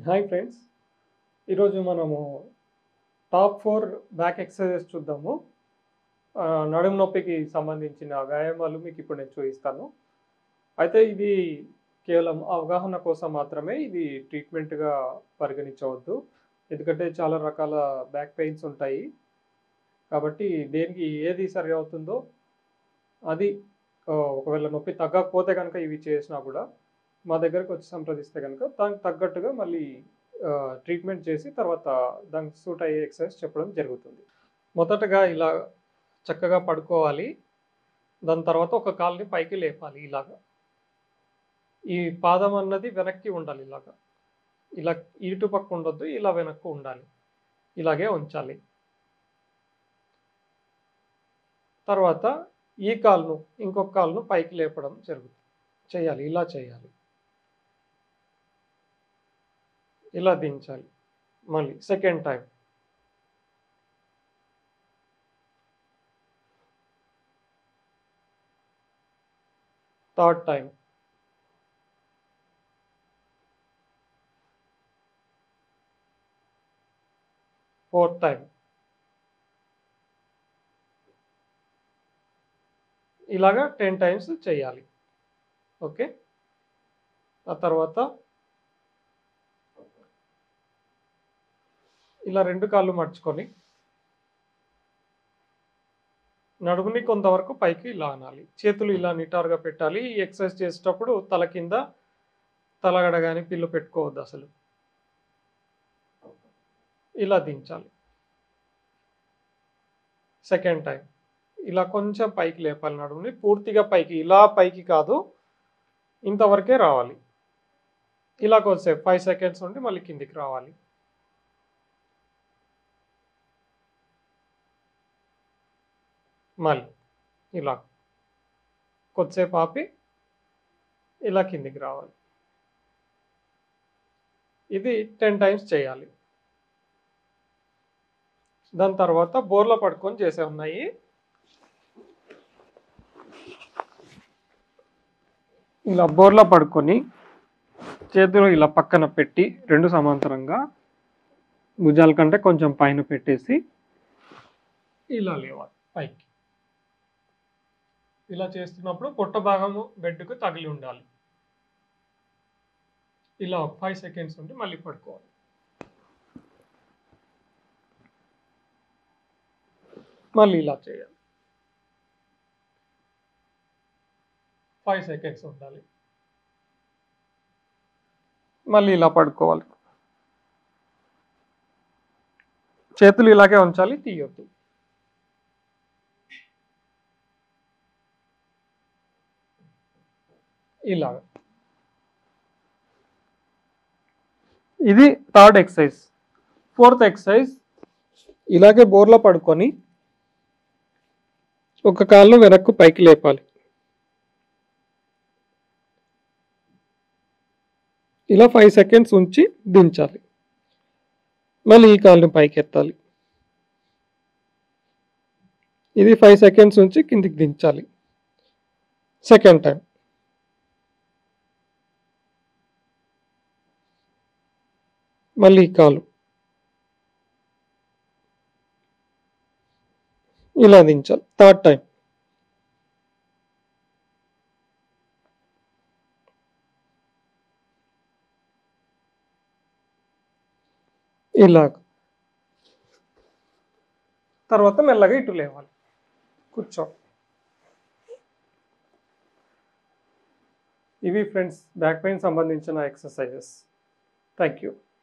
Hi friends, ఈరోజు మనము top 4 back exercises చూద్దాము. నడుము నొప్పికి సంబంధించిన వ్యాయామాలు మీకు ఇప్పుడు నేను చూపిస్తాను. అయితే ఇది కేవలం అవగాహన కోసం మాత్రమే, ఇది ట్రీట్మెంట్గా పరిగణించవద్దు. ఎందుకంటే చాలా రకాల బ్యాక్ పెయిన్స్ ఉంటాయి. కాబట్టి దేనికి ఏది సరి అవుతుందో అది ఒకవేళ నొప్పి తగ్గకపోతే కనుక ఇవి చేసినా కూడా మా దగ్గరకు వచ్చి సంప్రదిస్తే కనుక దానికి తగ్గట్టుగా మళ్ళీ ట్రీట్మెంట్ చేసి తర్వాత దానికి సూట్ అయ్యే ఎక్సర్సైజ్ చెప్పడం జరుగుతుంది. మొదటగా ఇలా చక్కగా పడుకోవాలి. దాని తర్వాత ఒక కాలుని పైకి లేపాలి. ఇలాగా ఈ పాదం అన్నది వెనక్కి ఉండాలి. ఇలా ఇటు పక్క ఉండొద్దు, ఇలా వెనక్కు ఉండాలి. ఇలాగే ఉంచాలి. తర్వాత ఈ కాలును ఇంకొక కాలును పైకి లేపడం చేయాలి. ఇలా చేయాలి. ఇలా దించాలి. మళ్ళీ second time. Third time. Fourth time. ఇలాగా 10 టైమ్స్ చేయాలి. ఓకే. ఆ తర్వాత ఇలా రెండు కాళ్ళు మడుచుకొని నడుముని కొంతవరకు పైకి ఇలా అనాలి. చేతులు ఇలా నిటారుగా పెట్టాలి. ఈ ఎక్సర్సైజ్ చేసేటప్పుడు తల కింద తలగడ కానీ పిల్లు పెట్టుకోవద్దు అసలు. ఇలా దించాలి. సెకండ్ టైం ఇలా కొంచెం పైకి లేపాలి. నడుముని పూర్తిగా పైకి, ఇలా పైకి కాదు, ఇంతవరకే రావాలి. ఇలా కొద్దిసేపు 5 సెకండ్స్ ఉండి మళ్ళీ కిందికి రావాలి. మళ్ళీ ఇలా కొద్దిసేపు ఆపి ఇలా కిందికి రావాలి. ఇది 10 టైమ్స్ చేయాలి. దాని తర్వాత బోర్లా పడుకొని చేసే ఉన్నాయి. ఇలా బోర్లా పడుకొని చేతులు ఇలా పక్కన పెట్టి రెండు సమాంతరంగా భుజాల కంటే కొంచెం పైన పెట్టేసి ఇలా లేవాలి పైకి. ఇలా చేస్తున్నప్పుడు పొట్ట భాగము బెడ్కు తగిలి ఉండాలి. ఇలా 5 సెకండ్స్ ఉండి మళ్ళీ పడుకోవాలి. మళ్ళీ ఇలా చేయాలి. 5 సెకండ్స్ ఉండాలి. మళ్ళీ ఇలా పడుకోవాలి. చేతులు ఇలాగే ఉంచాలి, తీయొద్దు. ఇలాగ. ఇది థర్డ్ ఎక్సర్సైజ్. ఫోర్త్ ఎక్సర్సైజ్ ఇలాగే బోర్లా పడుకొని ఒక కాళ్ళు వెనక్కు పైకి లేపాలి. ఇలా 5 సెకండ్స్ ఉంచి దించాలి. మళ్ళీ ఈ కాళ్ళని పైకి ఎత్తాలి. ఇది 5 సెకండ్స్ ఉంచి కిందికి దించాలి. Second time. మళ్ళీ ఈ కాలు ఇలా దించాలి. Third time. ఇలాగ. తర్వాత మెల్లగా ఇటు లేవాలి. కూర్చో. ఇవి ఫ్రెండ్స్ బ్యాక్ పెయిన్ సంబంధించిన ఎక్సర్సైజెస్. Thank you.